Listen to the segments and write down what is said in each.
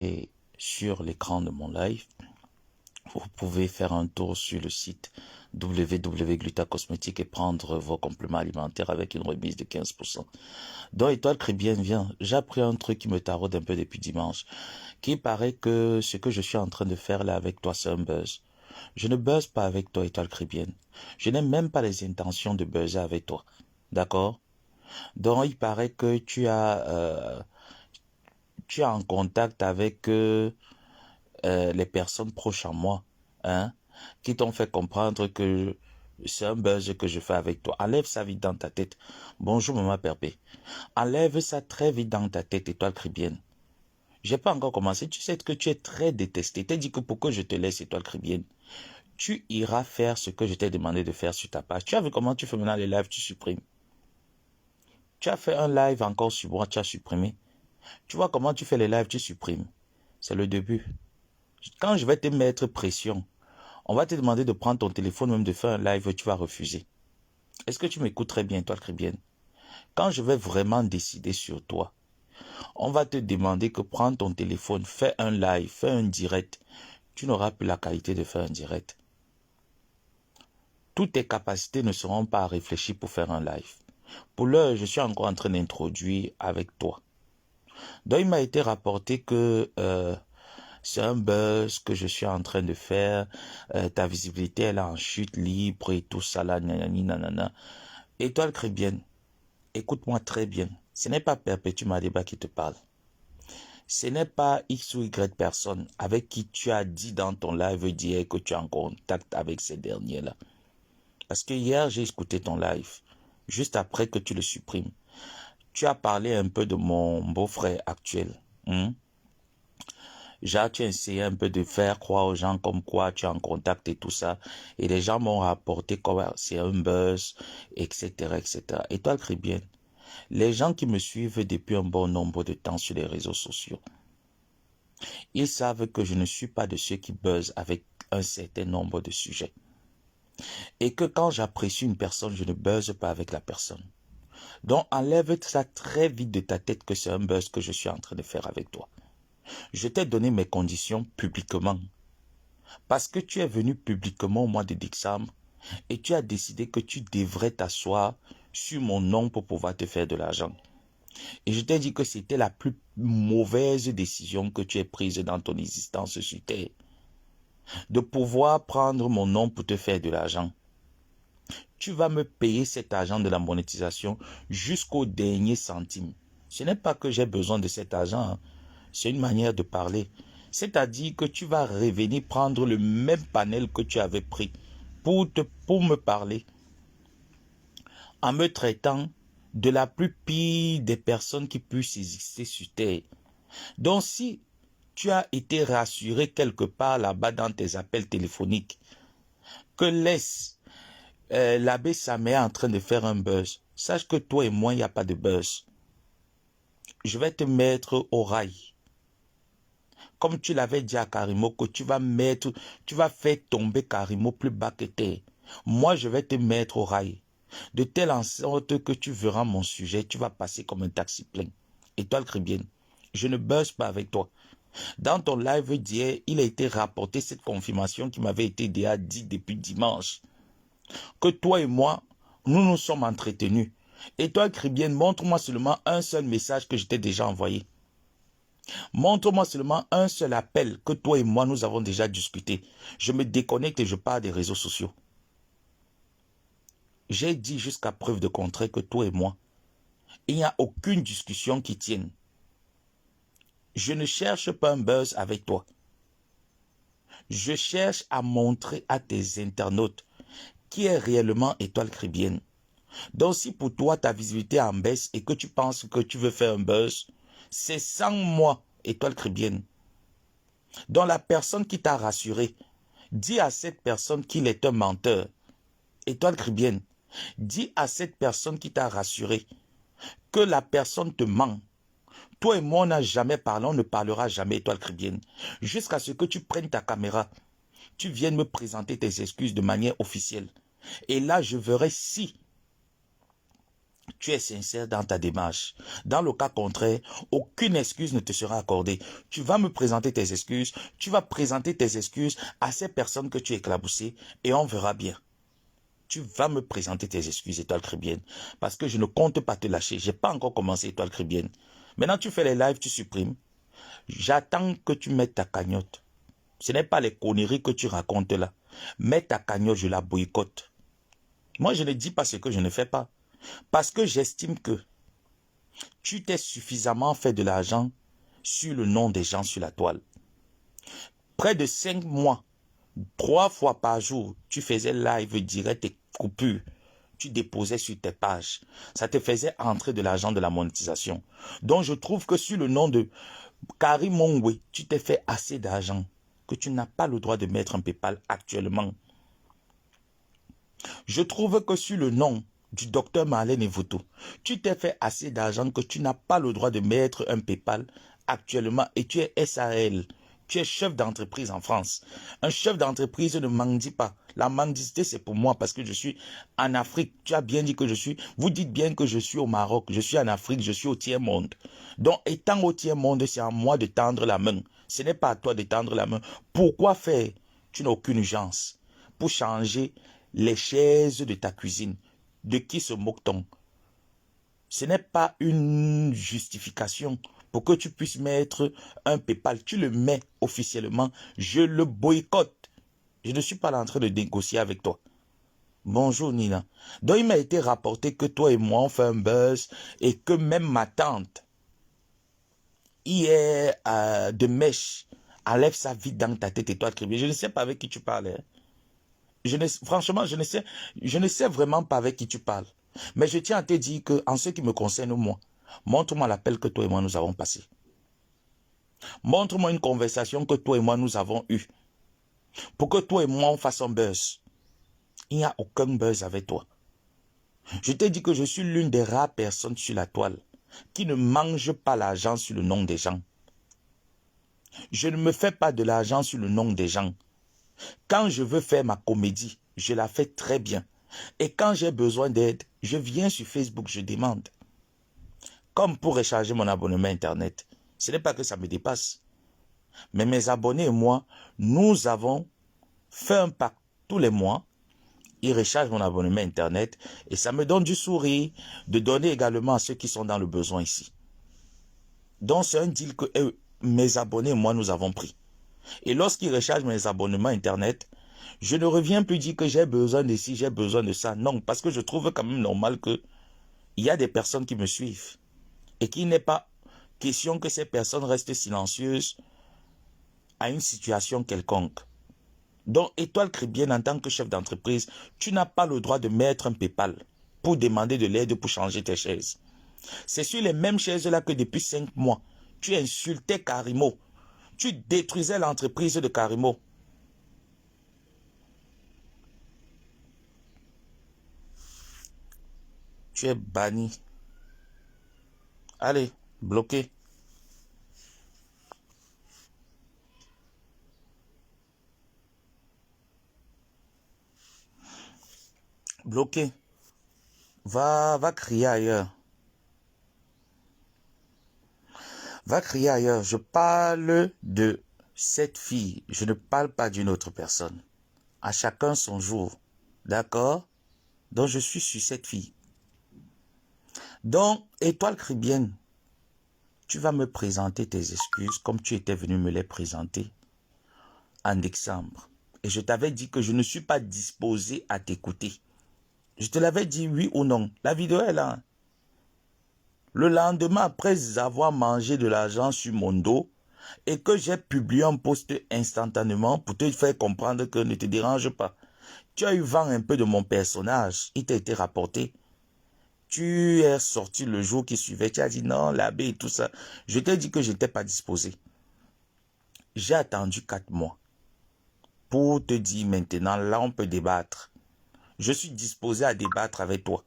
Et sur l'écran de mon live, vous pouvez faire un tour sur le site www.glutacosmétique et prendre vos compléments alimentaires avec une remise de 15%. Donc, Étoile Chrétienne, viens, j'ai appris un truc qui me taraude un peu depuis dimanche, qui paraît que ce que je suis en train de faire là avec toi, c'est un buzz. Je ne buzz pas avec toi, Étoile Chrétienne. Je n'ai même pas les intentions de buzzer avec toi. D'accord? Donc, il paraît que tu es en contact avec les personnes proches à moi, hein, qui t'ont fait comprendre que c'est un buzz que je fais avec toi. Enlève ça vite dans ta tête. Bonjour, maman Perpé. Enlève ça très vite dans ta tête, étoile chrétienne. J'ai pas encore commencé. Tu sais que tu es très détesté. T'es dit que pour que je te laisse, étoile chrétienne, tu iras faire ce que je t'ai demandé de faire sur ta page. Tu as vu comment tu fais maintenant les lives, tu supprimes. Tu as fait un live encore sur moi, tu as supprimé. Tu vois comment tu fais les lives, tu supprimes. C'est le début. Quand je vais te mettre pression, on va te demander de prendre ton téléphone, même de faire un live, tu vas refuser. Est-ce que tu m'écoutes très bien, toi, très bien? Quand je vais vraiment décider sur toi, on va te demander que prends ton téléphone, fais un live, fais un direct. Tu n'auras plus la qualité de faire un direct. Toutes tes capacités ne seront pas à réfléchir pour faire un live. Pour l'heure, je suis encore en train d'introduire avec toi. Donc, il m'a été rapporté que c'est un buzz que je suis en train de faire. Ta visibilité, elle est en chute libre et tout ça là, nanani, nanana. Étoile chrétienne, écoute-moi très bien. Ce n'est pas Perpétue Madeba qui te parle. Ce n'est pas X ou Y personne avec qui tu as dit dans ton live d'hier que tu es en contact avec ces derniers-là. Parce que hier, j'ai écouté ton live, juste après que tu le supprimes. Tu as parlé un peu de mon beau-frère actuel. Tu as essayé un peu de faire croire aux gens comme quoi tu es en contact et tout ça. Et les gens m'ont rapporté comme c'est un buzz, etc., etc. Et toi, bien, les gens qui me suivent depuis un bon nombre de temps sur les réseaux sociaux, ils savent que je ne suis pas de ceux qui buzzent avec un certain nombre de sujets. Et que quand j'apprécie une personne, je ne buzz pas avec la personne. Donc enlève ça très vite de ta tête que c'est un buzz que je suis en train de faire avec toi. Je t'ai donné mes conditions publiquement. Parce que tu es venu publiquement au mois de décembre et tu as décidé que tu devrais t'asseoir sur mon nom pour pouvoir te faire de l'argent. Et je t'ai dit que c'était la plus mauvaise décision que tu aies prise dans ton existence sur Terre. De pouvoir prendre mon nom pour te faire de l'argent. Tu vas me payer cet argent de la monétisation jusqu'au dernier centime. Ce n'est pas que j'ai besoin de cet argent, hein. C'est une manière de parler. C'est-à-dire que tu vas revenir prendre le même panel que tu avais pris pour me parler en me traitant de la plus pire des personnes qui puissent exister sur Terre. Donc si tu as été rassuré quelque part là-bas dans tes appels téléphoniques, que laisse l'abbé Samet en train de faire un buzz, sache que toi et moi, il n'y a pas de buzz. Je vais te mettre au rail. Comme tu l'avais dit à Karimo, que tu vas faire tomber Karimo plus bas que terre. Moi, je vais te mettre au rail. De telle en sorte que tu verras mon sujet, tu vas passer comme un taxi plein. Étoile chrétienne, je ne buzz pas avec toi. Dans ton live d'hier, il a été rapporté cette confirmation qui m'avait été déjà dit depuis dimanche. Que toi et moi, nous nous sommes entretenus. Étoile chrétienne, montre-moi seulement un seul message que je t'ai déjà envoyé. Montre-moi seulement un seul appel que toi et moi nous avons déjà discuté. Je me déconnecte et je pars des réseaux sociaux. J'ai dit jusqu'à preuve de contraire que toi et moi, il n'y a aucune discussion qui tienne. Je ne cherche pas un buzz avec toi. Je cherche à montrer à tes internautes qui est réellement étoile chrétienne. Donc si pour toi ta visibilité est en baisse et que tu penses que tu veux faire un buzz, c'est sans moi, étoile chrétienne. Donc la personne qui t'a rassuré, dis à cette personne qu'il est un menteur. Étoile chrétienne, dis à cette personne qui t'a rassuré que la personne te ment. Toi et moi, on n'a jamais parlé, on ne parlera jamais, étoile chrétienne. Jusqu'à ce que tu prennes ta caméra, tu viennes me présenter tes excuses de manière officielle. Et là, je verrai si tu es sincère dans ta démarche. Dans le cas contraire, aucune excuse ne te sera accordée. Tu vas me présenter tes excuses, tu vas présenter tes excuses à ces personnes que tu as éclaboussées et on verra bien. Tu vas me présenter tes excuses, Étoile Chrétienne, parce que je ne compte pas te lâcher. Je n'ai pas encore commencé, Étoile Chrétienne. Maintenant, tu fais les lives, tu supprimes. J'attends que tu mettes ta cagnotte. Ce n'est pas les conneries que tu racontes là. Mets ta cagnotte, je la boycotte. Moi, je ne dis pas ce que je ne fais pas. Parce que j'estime que tu t'es suffisamment fait de l'argent sur le nom des gens sur la toile. Près de 5 mois, 3 fois par jour, tu faisais live direct et coupure. Tu déposais sur tes pages. Ça te faisait entrer de l'argent de la monétisation. Donc je trouve que sur le nom de Karim Mongwe, tu t'es fait assez d'argent que tu n'as pas le droit de mettre un PayPal actuellement. Je trouve que sur le nom du docteur Marlène Evoto, tu t'es fait assez d'argent que tu n'as pas le droit de mettre un PayPal actuellement et tu es SARL. Tu es chef d'entreprise en France. Un chef d'entreprise ne mendie pas. La mendicité, c'est pour moi parce que je suis en Afrique. Tu as bien dit que je suis... Vous dites bien que je suis au Maroc. Je suis en Afrique. Je suis au tiers-monde. Donc, étant au tiers-monde, c'est à moi de tendre la main. Ce n'est pas à toi de tendre la main. Pourquoi faire? Tu n'as aucune urgence pour changer les chaises de ta cuisine. De qui se moque-t-on? Ce n'est pas une justification pour que tu puisses mettre un PayPal. Tu le mets officiellement. Je le boycotte. Je ne suis pas en train de négocier avec toi. Bonjour Nina. Donc il m'a été rapporté que toi et moi on fait un buzz et que même ma tante, hier de mèche, enlève sa vie dans ta tête et toi Chrétien. Je ne sais pas avec qui tu parles. Hein. Franchement, je ne sais vraiment pas avec qui tu parles. Mais je tiens à te dire que, en ce qui me concerne, moi, montre-moi l'appel que toi et moi nous avons passé. Montre-moi une conversation que toi et moi nous avons eue. Pour que toi et moi on fasse un buzz. Il n'y a aucun buzz avec toi. Je t'ai dit que je suis l'une des rares personnes sur la toile qui ne mange pas l'argent sur le nom des gens. Je ne me fais pas de l'argent sur le nom des gens. Quand je veux faire ma comédie, je la fais très bien. Et quand j'ai besoin d'aide, je viens sur Facebook, je demande. Comme pour recharger mon abonnement Internet. Ce n'est pas que ça me dépasse. Mais mes abonnés et moi, nous avons fait un pacte tous les mois. Ils rechargent mon abonnement Internet et ça me donne du sourire de donner également à ceux qui sont dans le besoin ici. Donc c'est un deal que mes abonnés et moi nous avons pris. Et lorsqu'ils rechargent mes abonnements Internet, je ne reviens plus dire que j'ai besoin de ci, j'ai besoin de ça. Non, parce que je trouve quand même normal qu'il y a des personnes qui me suivent. Et qu'il n'est pas question que ces personnes restent silencieuses à une situation quelconque. Donc, Étoile Chrétienne, en tant que chef d'entreprise, tu n'as pas le droit de mettre un PayPal pour demander de l'aide pour changer tes chaises. C'est sur les mêmes chaises-là que depuis 5 mois, tu insultais Karimo. Tu détruisais l'entreprise de Karimo. Tu es banni. Allez, bloqué. Bloqué. Va crier ailleurs. Va crier ailleurs. Je parle de cette fille. Je ne parle pas d'une autre personne. À chacun son jour. D'accord? Donc je suis sur cette fille. Donc, Étoile Chrétienne, tu vas me présenter tes excuses comme tu étais venu me les présenter en décembre. Et je t'avais dit que je ne suis pas disposé à t'écouter. Je te l'avais dit oui ou non. La vidéo est là. Le lendemain, après avoir mangé de l'argent sur mon dos et que j'ai publié un post instantanément pour te faire comprendre que ne te dérange pas. Tu as eu vent un peu de mon personnage. Il t'a été rapporté. Tu es sorti le jour qui suivait. Tu as dit non, l'abbé et tout ça. Je t'ai dit que je n'étais pas disposé. J'ai attendu 4 mois pour te dire maintenant, là on peut débattre. Je suis disposé à débattre avec toi.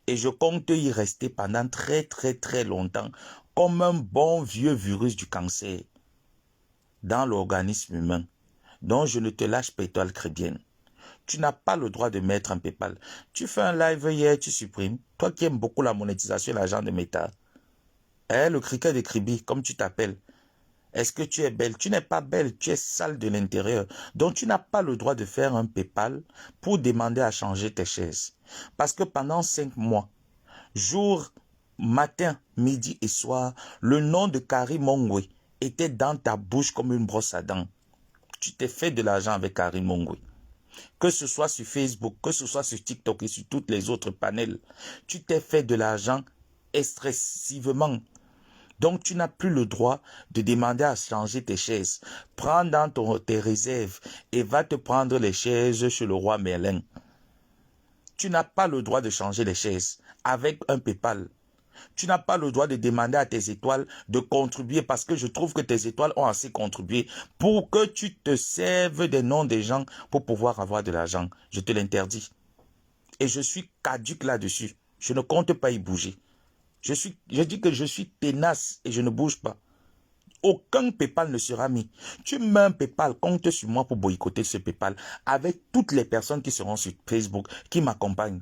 Et je compte y rester pendant très très très longtemps comme un bon vieux virus du cancer dans l'organisme humain. Donc je ne te lâche pas, Étoile Chrétienne. Tu n'as pas le droit de mettre un PayPal. Tu fais un live hier, tu supprimes. Toi qui aimes beaucoup la monétisation et l'argent de Meta. Le criquet de Kribi, comme tu t'appelles. Est-ce que tu es belle? Tu n'es pas belle, tu es sale de l'intérieur. Donc tu n'as pas le droit de faire un PayPal pour demander à changer tes chaises. Parce que pendant 5 mois, jour, matin, midi et soir, le nom de Karim Mongwe était dans ta bouche comme une brosse à dents. Tu t'es fait de l'argent avec Karim Mongwe. Que ce soit sur Facebook, que ce soit sur TikTok et sur toutes les autres panels, tu t'es fait de l'argent excessivement. Donc, tu n'as plus le droit de demander à changer tes chaises. Prends dans tes réserves et va te prendre les chaises chez le roi Merlin. Tu n'as pas le droit de changer les chaises avec un PayPal. Tu n'as pas le droit de demander à tes étoiles de contribuer parce que je trouve que tes étoiles ont assez contribué pour que tu te serves des noms des gens pour pouvoir avoir de l'argent. Je te l'interdis. Et je suis caduque là-dessus. Je ne compte pas y bouger. Je dis que je suis tenace et je ne bouge pas. Aucun PayPal ne sera mis. Tu mets un PayPal, compte sur moi pour boycotter ce PayPal avec toutes les personnes qui seront sur Facebook, qui m'accompagnent.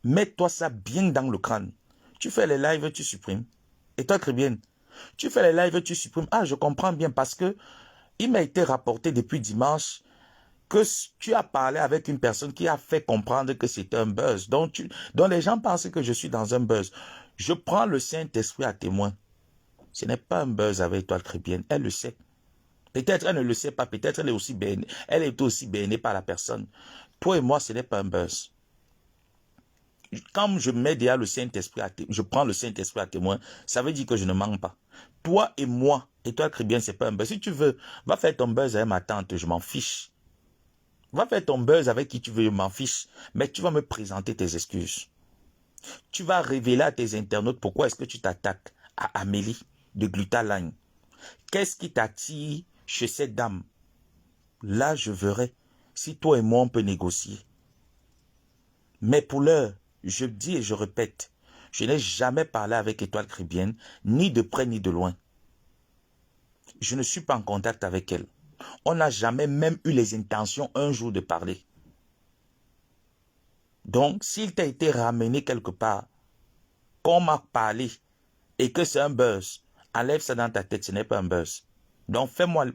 Mets-toi ça bien dans le crâne. Tu fais les lives, tu supprimes. Et toi, très bien. Tu fais les lives, tu supprimes. Ah, je comprends bien parce que il m'a été rapporté depuis dimanche que tu as parlé avec une personne qui a fait comprendre que c'était un buzz. Donc les gens pensent que je suis dans un buzz. Je prends le Saint-Esprit à témoin. Ce n'est pas un buzz avec toi, Chrétienne. Elle le sait. Peut-être elle ne le sait pas. Peut-être elle est aussi bénie par la personne. Toi et moi, ce n'est pas un buzz. Quand je mets déjà le Saint-Esprit à témoin, je prends le Saint-Esprit à témoin, ça veut dire que je ne mens pas. Toi et moi, et toi, Chrétien, c'est pas un buzz. Si tu veux, va faire ton buzz avec ma tante, je m'en fiche. Va faire ton buzz avec qui tu veux, je m'en fiche. Mais tu vas me présenter tes excuses. Tu vas révéler à tes internautes pourquoi est-ce que tu t'attaques à Amélie de Glutaline. Qu'est-ce qui t'attire chez cette dame? Là, je verrai si toi et moi, on peut négocier. Mais pour l'heure, je dis et je répète, je n'ai jamais parlé avec Étoile Caribéenne, ni de près ni de loin. Je ne suis pas en contact avec elle. On n'a jamais même eu les intentions un jour de parler. Donc, s'il t'a été ramené quelque part, qu'on m'a parlé et que c'est un buzz, enlève ça dans ta tête, ce n'est pas un buzz. Donc,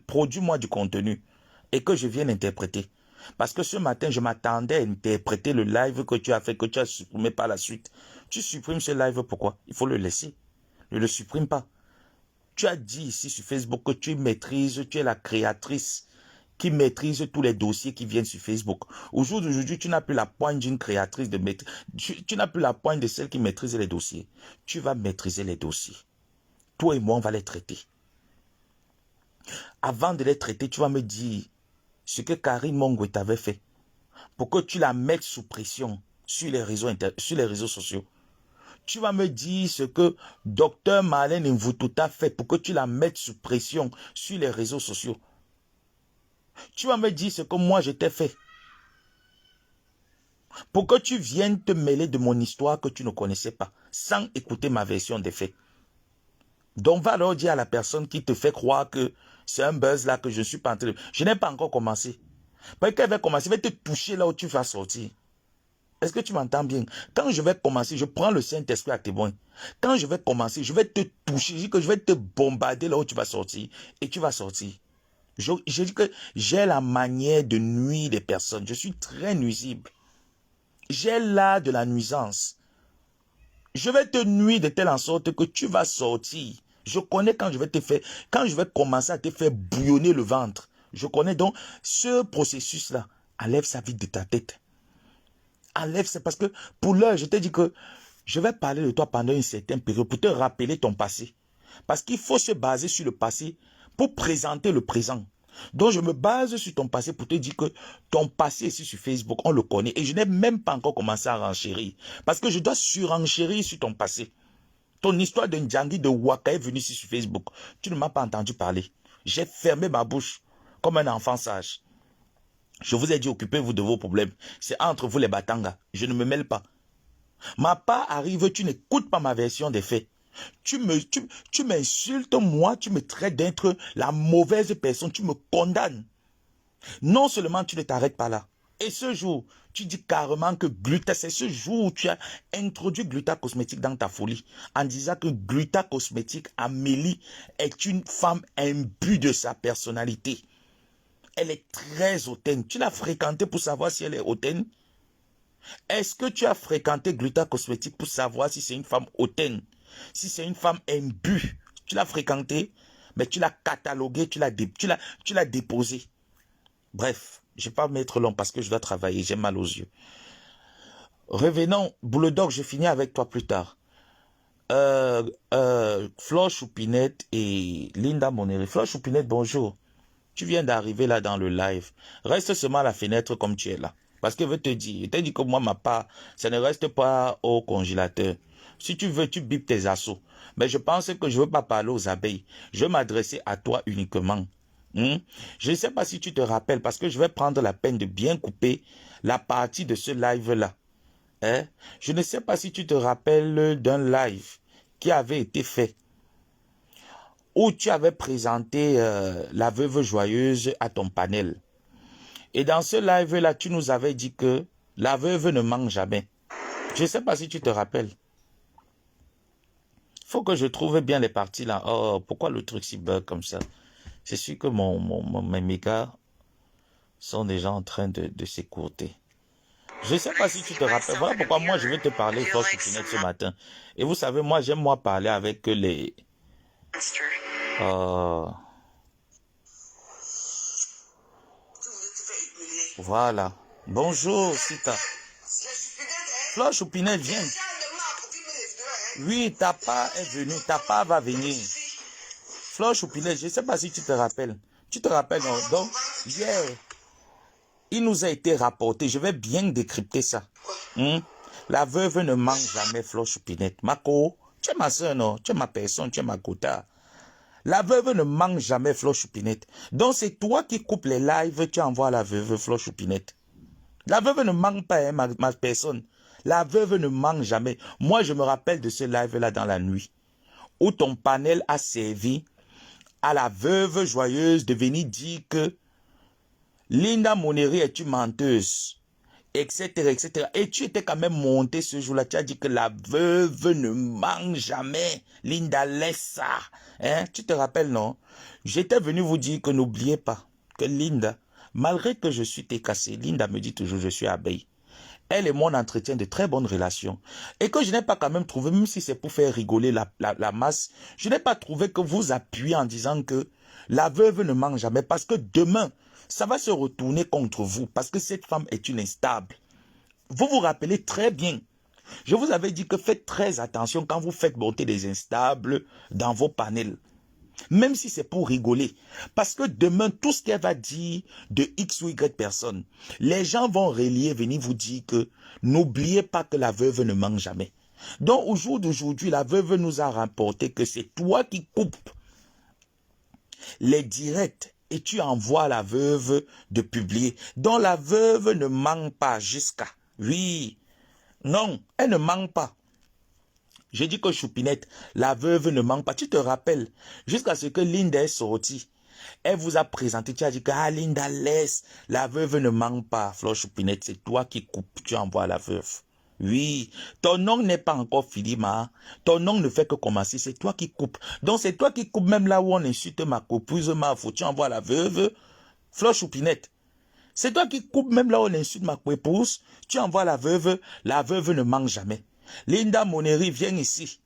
produis-moi du contenu et que je vienne interpréter. Parce que ce matin, je m'attendais à interpréter le live que tu as fait, que tu as supprimé par la suite. Tu supprimes ce live, pourquoi? Il faut le laisser. Ne le supprime pas. Tu as dit ici sur Facebook que tu maîtrises, tu es la créatrice qui maîtrise tous les dossiers qui viennent sur Facebook. Au jour d'aujourd'hui, tu n'as plus la pointe d'une créatrice de maîtrise. Tu n'as plus la pointe de celle qui maîtrise les dossiers. Tu vas maîtriser les dossiers. Toi et moi, on va les traiter. Avant de les traiter, tu vas me dire ce que Karim Mongwe t'avait fait pour que tu la mettes sous pression sur les réseaux sociaux. Tu vas me dire ce que Dr Marlène Mvutu t'a fait pour que tu la mettes sous pression sur les réseaux sociaux. Tu vas me dire ce que moi je t'ai fait pour que tu viennes te mêler de mon histoire que tu ne connaissais pas sans écouter ma version des faits. Donc va alors dire à la personne qui te fait croire que c'est un buzz là que je ne suis pas en train de... Je n'ai pas encore commencé. Parce qu'elle va commencer, elle va te toucher là où tu vas sortir. Est-ce que tu m'entends bien? Quand je vais commencer, je prends le Saint-Esprit à témoin. Quand je vais commencer, je vais te toucher, je dis que je vais te bombarder là où tu vas sortir. Et tu vas sortir. Je dis que j'ai la manière de nuire les personnes. Je suis très nuisible. J'ai l'art de la nuisance. Je vais te nuire de telle en sorte que tu vas sortir. Je connais quand je vais commencer à te faire bouillonner le ventre. Je connais donc ce processus-là. Enlève ça vite de ta tête. Enlève ça parce que pour l'heure, je t'ai dit que je vais parler de toi pendant une certaine période pour te rappeler ton passé. Parce qu'il faut se baser sur le passé pour présenter le présent. Donc je me base sur ton passé pour te dire que ton passé ici sur Facebook, on le connaît. Et je n'ai même pas encore commencé à renchérir. Parce que je dois surenchérir sur ton passé. Ton histoire de Ndjangi de Waka est venue ici sur Facebook. Tu ne m'as pas entendu parler. J'ai fermé ma bouche comme un enfant sage. Je vous ai dit, occupez-vous de vos problèmes. C'est entre vous les Batanga. Je ne me mêle pas. Ma part arrive, tu n'écoutes pas ma version des faits. Tu m'insultes, moi, tu me traites d'être la mauvaise personne, tu me condamnes. Non seulement tu ne t'arrêtes pas là, Et ce jour, tu dis carrément que Gluta, c'est ce jour où tu as introduit Gluta Cosmétique dans ta folie, en disant que Gluta Cosmétique, Amélie, est une femme imbue de sa personnalité. Elle est très hautaine. Tu l'as fréquentée pour savoir si elle est hautaine? Est-ce que tu as fréquenté Gluta Cosmétique pour savoir si c'est une femme hautaine? Si c'est une femme imbue? Tu l'as fréquentée, mais tu l'as cataloguée, tu l'as déposée. Bref, je ne vais pas mettre long parce que je dois travailler, j'ai mal aux yeux. Revenons, Bulldog, je finis avec toi plus tard. Flore Choupinette et Linda Moneri. Flore Choupinette, bonjour. Tu viens d'arriver là dans le live. Reste seulement à la fenêtre comme tu es là. Parce que je te dis que moi, ma part, ça ne reste pas au congélateur. Si tu veux, tu bipes tes assauts. Mais je pense que je ne veux pas parler aux abeilles. Je vais m'adresser à toi uniquement. Je ne sais pas si tu te rappelles, parce que je vais prendre la peine de bien couper la partie de ce live-là. Je ne sais pas si tu te rappelles d'un live qui avait été fait, où tu avais présenté la veuve joyeuse à ton panel. Et dans ce live-là, tu nous avais dit que la veuve ne ment jamais. Je ne sais pas si tu te rappelles. Il faut que je trouve bien les parties là. Oh, pourquoi le truc s'y bug comme ça? C'est sûr que mes mégas sont déjà en train de s'écourter. Je ne sais pas si tu te rappelles. Voilà pourquoi moi je vais te parler Flore Choupinette ce matin. Et vous savez, moi j'aime parler avec les... Voilà. Bonjour, Sita. Flore Choupinette, viens. Oui, ta part est venue. Ta part va venir. Flore Choupinette, je ne sais pas si tu te rappelles. Tu te rappelles, non? Donc, hier, il nous a été rapporté. Je vais bien décrypter ça. La veuve ne ment jamais, Flore Choupinette. Mako, tu es ma soeur, non? Tu es ma personne, tu es ma quota. La veuve ne ment jamais, Flore Choupinette. Donc, c'est toi qui coupes les lives, tu envoies à la veuve, Flore Choupinette. La veuve ne ment pas, hein, ma personne. La veuve ne ment jamais. Moi, je me rappelle de ce live-là dans la nuit, où ton panel a servi à la veuve joyeuse de venir dire que Linda Moneri est une menteuse, etc., etc. Et tu étais quand même monté ce jour-là. Tu as dit que la veuve ne ment jamais. Linda, laisse ça. Hein? Tu te rappelles, non? J'étais venu vous dire que n'oubliez pas que Linda, malgré que je suis cassé, Linda me dit toujours je suis abeille. Elle et moi on entretient de très bonnes relations. Et que je n'ai pas quand même trouvé, même si c'est pour faire rigoler la masse, je n'ai pas trouvé que vous appuyez en disant que la veuve ne ment jamais. Parce que demain, ça va se retourner contre vous. Parce que cette femme est une instable. Vous vous rappelez très bien. Je vous avais dit que faites très attention quand vous faites monter des instables dans vos panels. Même si c'est pour rigoler. Parce que demain, tout ce qu'elle va dire de X ou Y personne, les gens vont relier, venir vous dire que n'oubliez pas que la veuve ne ment jamais. Donc, au jour d'aujourd'hui, la veuve nous a rapporté que c'est toi qui coupes les directs et tu envoies à la veuve de publier. Donc, la veuve ne ment pas jusqu'à... Oui, non, elle ne ment pas. J'ai dit que Choupinette, la veuve ne ment pas. Tu te rappelles, jusqu'à ce que Linda est sortie, elle vous a présenté, tu as dit que ah, Linda laisse, la veuve ne ment pas. Flore Choupinette, c'est toi qui coupes, tu envoies la veuve. Oui, ton nom n'est pas encore fini, ma. Ton nom ne fait que commencer, c'est toi qui coupes. Donc c'est toi qui coupes même là où on insulte ma coupuse, ma faut tu envoies la veuve. Flore Choupinette, c'est toi qui coupes même là où on insulte ma épouse, tu envoies la veuve ne ment jamais. Linda Moneri, viens ici.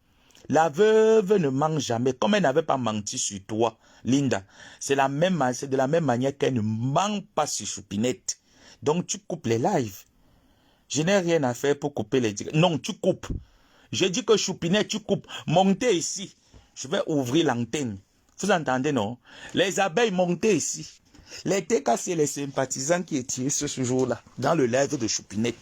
La veuve ne ment jamais. Comme elle n'avait pas menti sur toi, Linda, c'est de la même manière qu'elle ne ment pas sur Choupinette. Donc tu coupes les lives. Je n'ai rien à faire pour couper les directs. Non, tu coupes. J'ai dit que Choupinette, tu coupes. Montez ici. Je vais ouvrir l'antenne. Vous entendez, non? Les abeilles, montez ici. Les TK, c'est les sympathisants qui étaient ce jour-là, dans le live de Choupinette.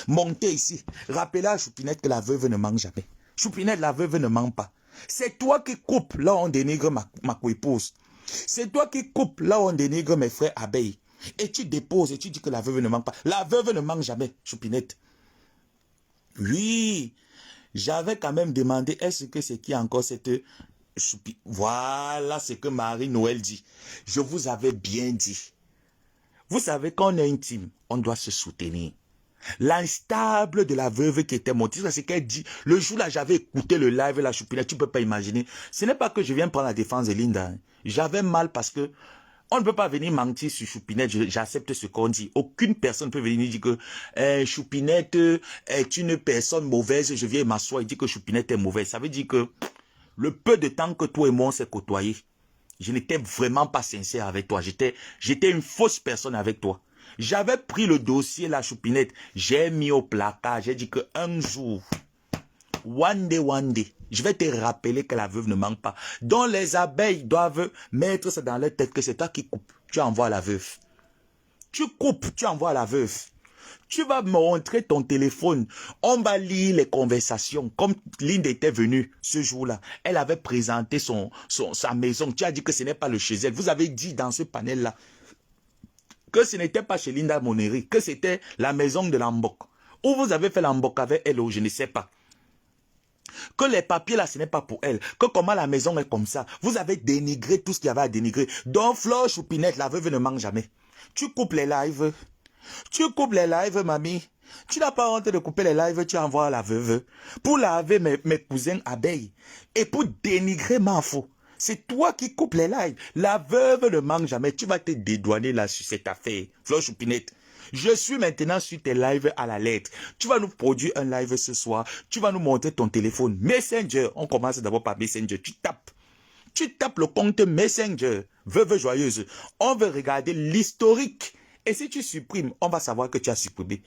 Montez ici. Rappelez à Choupinette que la veuve ne ment jamais. Choupinette, la veuve ne ment pas. C'est toi qui coupes là où on dénigre ma co-épouse. C'est toi qui coupes là où on dénigre mes frères abeilles. Et tu déposes et tu dis que la veuve ne ment pas. La veuve ne ment jamais, Choupinette. Oui, j'avais quand même demandé, est-ce que c'est qui encore cette... Voilà ce que Marie-Noël dit. Je vous avais bien dit. Vous savez, quand on est intime, on doit se soutenir. L'instable de la veuve qui était montée, c'est qu'elle dit, le jour là, j'avais écouté le live, la choupinette, tu peux pas imaginer. Ce n'est pas que je viens prendre la défense de Linda. Hein. J'avais mal parce que on ne peut pas venir mentir sur Choupinette, j'accepte ce qu'on dit. Aucune personne ne peut venir dire que Choupinette est une personne mauvaise, je viens m'asseoir et dire que Choupinette est mauvaise. Ça veut dire que le peu de temps que toi et moi on s'est côtoyés, je n'étais vraiment pas sincère avec toi. J'étais une fausse personne avec toi. J'avais pris le dossier, la Choupinette, j'ai mis au placard, j'ai dit qu'un jour, one day, je vais te rappeler que la veuve ne manque pas. Donc les abeilles doivent mettre ça dans leur tête que c'est toi qui coupes. Tu envoies la veuve. Tu coupes, tu envoies la veuve. Tu vas me montrer ton téléphone. On va lire les conversations. Comme Linda était venue ce jour-là, elle avait présenté sa maison. Tu as dit que ce n'est pas le chez elle. Vous avez dit dans ce panel-là que ce n'était pas chez Linda Moneri, que c'était la maison de Lambok. Où vous avez fait Lambok avec elle, ou je ne sais pas. Que les papiers là, ce n'est pas pour elle. Que comment la maison est comme ça. Vous avez dénigré tout ce qu'il y avait à dénigrer. Donc, Flore Choupinette, la veuve ne mange jamais. Tu coupes les lives. Tu coupes les lives, mamie. Tu n'as pas honte de couper les lives, tu envoies la veuve. Pour laver mes cousins abeilles. Et pour dénigrer Mafo. C'est toi qui coupes les lives. La veuve ne mange jamais. Tu vas te dédouaner là sur cette affaire. Flore Choupinette. Je suis maintenant sur tes lives à la lettre. Tu vas nous produire un live ce soir. Tu vas nous montrer ton téléphone. Messenger. On commence d'abord par Messenger. Tu tapes. Tu tapes le compte Messenger. Veuve joyeuse. On veut regarder l'historique. Et si tu supprimes, on va savoir que tu as supprimé.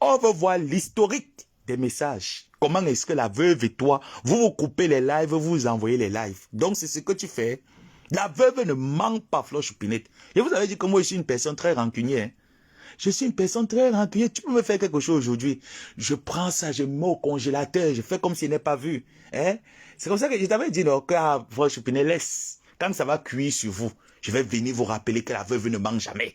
On veut voir l'historique des messages. Comment est-ce que la veuve et toi, vous coupez les lives, vous envoyez les lives. Donc c'est ce que tu fais. La veuve ne manque pas, Flore Choupinette. Et vous avez dit que moi je suis une personne très rancunière. Hein? Je suis une personne très rancunière. Tu peux me faire quelque chose aujourd'hui. Je prends ça, je mets au congélateur, je fais comme s'il n'est pas vu. Hein? C'est comme ça que je t'avais dit, non, que Flore Choupinette, laisse. Quand ça va cuire sur vous, je vais venir vous rappeler que la veuve ne manque jamais.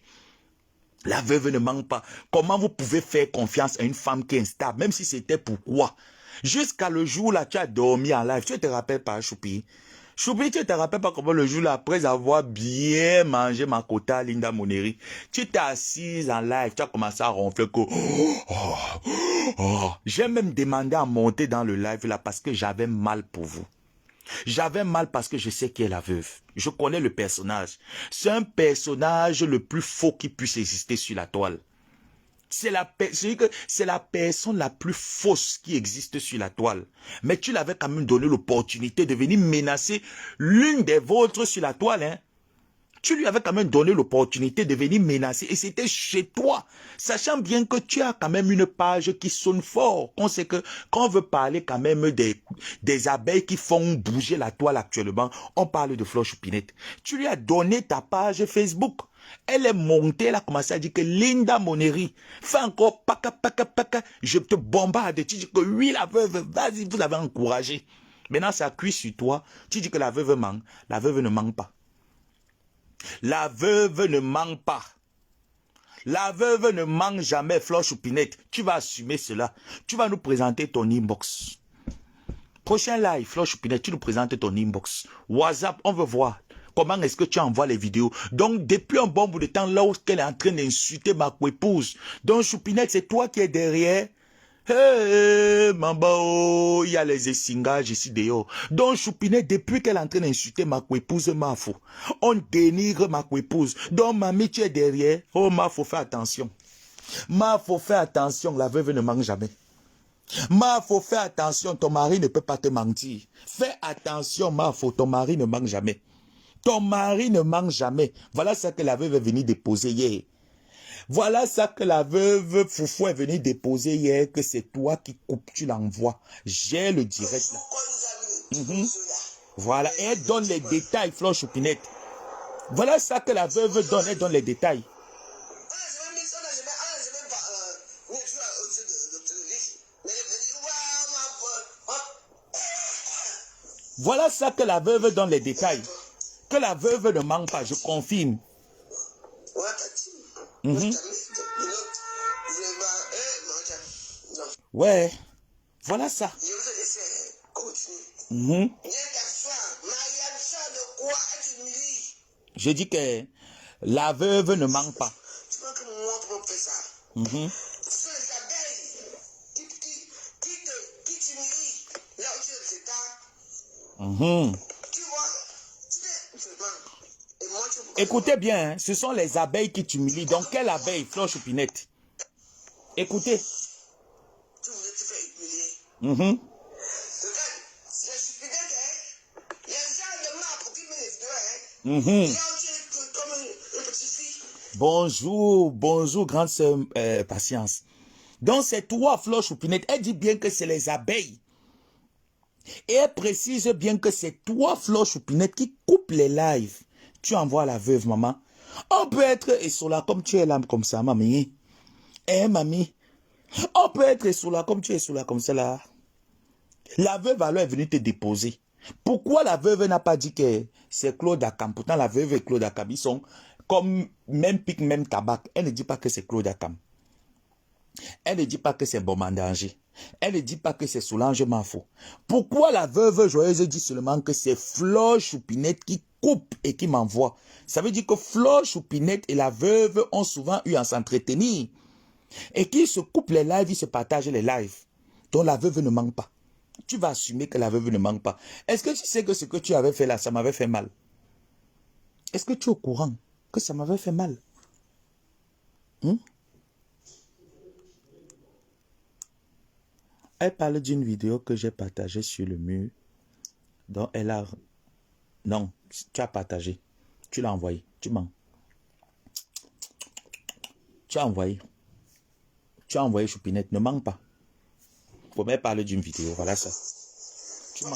La veuve ne manque pas. Comment vous pouvez faire confiance à une femme qui est instable, même si c'était pourquoi? Jusqu'à le jour là, tu as dormi en live. Tu te rappelles pas, Choupi? Choupi, tu te rappelles pas comment le jour là, après avoir bien mangé ma quota Linda Moneri, tu t'es assise en live, tu as commencé à ronfler que... J'ai même demandé à monter dans le live là parce que j'avais mal pour vous. J'avais mal parce que je sais qui est la veuve. Je connais le personnage. C'est un personnage le plus faux qui puisse exister sur la toile. C'est la personne la plus fausse qui existe sur la toile. Mais tu l'avais quand même donné l'opportunité de venir menacer l'une des vôtres sur la toile. Hein? Tu lui avais quand même donné l'opportunité de venir menacer. Et c'était chez toi. Sachant bien que tu as quand même une page qui sonne fort. On sait que quand on veut parler quand même des abeilles qui font bouger la toile actuellement, on parle de Flore Choupinette. Tu lui as donné ta page Facebook. Elle est montée, elle a commencé à dire que Linda Moneri fait encore paka, je te bombarde. Tu dis que oui, la veuve, vas-y, vous avez encouragé. Maintenant, ça cuit sur toi. Tu dis que la veuve manque. La veuve ne manque pas. La veuve ne manque pas. La veuve ne manque jamais, Flore Choupinette. Tu vas assumer cela. Tu vas nous présenter ton inbox. Prochain live, Flore Choupinette, tu nous présentes ton inbox. WhatsApp, on veut voir. Comment est-ce que tu envoies les vidéos? Donc, depuis un bon bout de temps, là où elle est en train d'insulter ma co-épouse. Donc, Choupinette, c'est toi qui es derrière. Hey, Mambao, il y a les essingages ici dehors. Donc, Choupinette, depuis qu'elle est en train d'insulter ma co-épouse, Mafo, on dénigre ma co-épouse. Donc, mamie, tu es derrière. Oh, Mafo, fais attention. Mafo, fais attention, la veuve ne manque jamais. Mafo, fais attention, ton mari ne peut pas te mentir. Fais attention, Mafo, ton mari ne manque jamais. Ton mari ne manque jamais. Voilà ça que la veuve est venue déposer hier. Voilà ça que la veuve Foufou est venue déposer hier, que c'est toi qui coupes, tu l'envoies. J'ai le direct là. Voilà, et elle donne les détails, Flore Choupinette. Voilà ça que la veuve donne, elle donne les détails. Voilà ça que la veuve donne les détails. Que la veuve ne manque pas, je confirme. Ouais, voilà ça. Je dis que la veuve ne manque pas. vois que moi, on peut faire ça. Mhm. Ce sont les abeilles qui t'humilient là où tu es les états. Mhm. Tu vois, vraiment. Et moi, tu peux Écoutez bien, hein, ce sont les abeilles qui t'humilient. Donc, quelle abeille, Fleur Choupinette? Écoutez. tu voulais te faire humilier. Mhm. Regarde, les chupinettes, hein, les gens de marbre qui me les vidéos, hein. Mhm. Là où tu es comme une petite fille. Bonjour, bonjour, grande sœur Patience. Donc, c'est toi, Fleur Choupinette. Elle dit bien que c'est les abeilles. Et elle précise bien que c'est toi, Fleur Choupinette, qui coupe les lives. Tu envoies la veuve, maman. On peut être là comme tu es là, comme ça, mamie. Eh, mamie. On peut être là comme tu es là, comme ça, là. La veuve alors est venue te déposer. Pourquoi la veuve n'a pas dit que c'est Claude Akam? Pourtant, la veuve et Claude Akam, ils sont comme même pic, même tabac. Elle ne dit pas que c'est Claude Akam. Elle ne dit pas que c'est Bomandanger. Elle ne dit pas que c'est Solange Mafo. Pourquoi la veuve joyeuse dit seulement que c'est Fleur Choupinette qui coupe et qui m'envoie? Ça veut dire que Fleur Choupinette et la veuve ont souvent eu à s'entretenir. Et qu'ils se coupent les lives, ils se partagent les lives. Donc la veuve ne manque pas. Tu vas assumer que la veuve ne manque pas. Est-ce que tu sais que ce que tu avais fait là, ça m'avait fait mal? Est-ce que tu es au courant que ça m'avait fait mal? Elle parle d'une vidéo que j'ai partagée sur le mur. Donc elle a... Non, tu as partagé. Tu l'as envoyé. Tu mens. Tu as envoyé. Tu as envoyé Choupinette. Ne manque pas. Faut même parler d'une vidéo. Voilà ça. Tu mens. Non.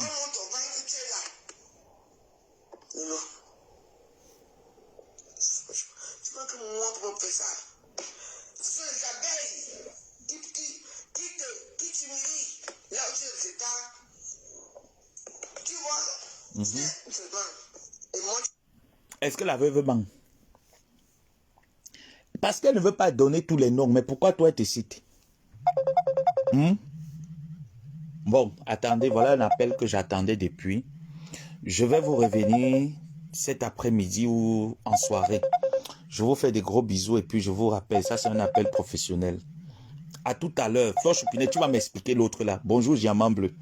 Tu vois que moi, on peut faire ça. Ce sont les abeilles qui t'humilient là où tu es les états. Tu vois, vraiment. Et moi, Est-ce que la veuve ment? Parce qu'elle ne veut pas donner tous les noms. Mais pourquoi toi, elle te cite? Bon, attendez, voilà un appel que j'attendais depuis. Je vais vous revenir cet après-midi ou en soirée. Je vous fais des gros bisous et puis je vous rappelle, ça c'est un appel professionnel. À tout à l'heure. Fleur Choupinette, tu vas m'expliquer l'autre là. Bonjour, Diamant Bleu.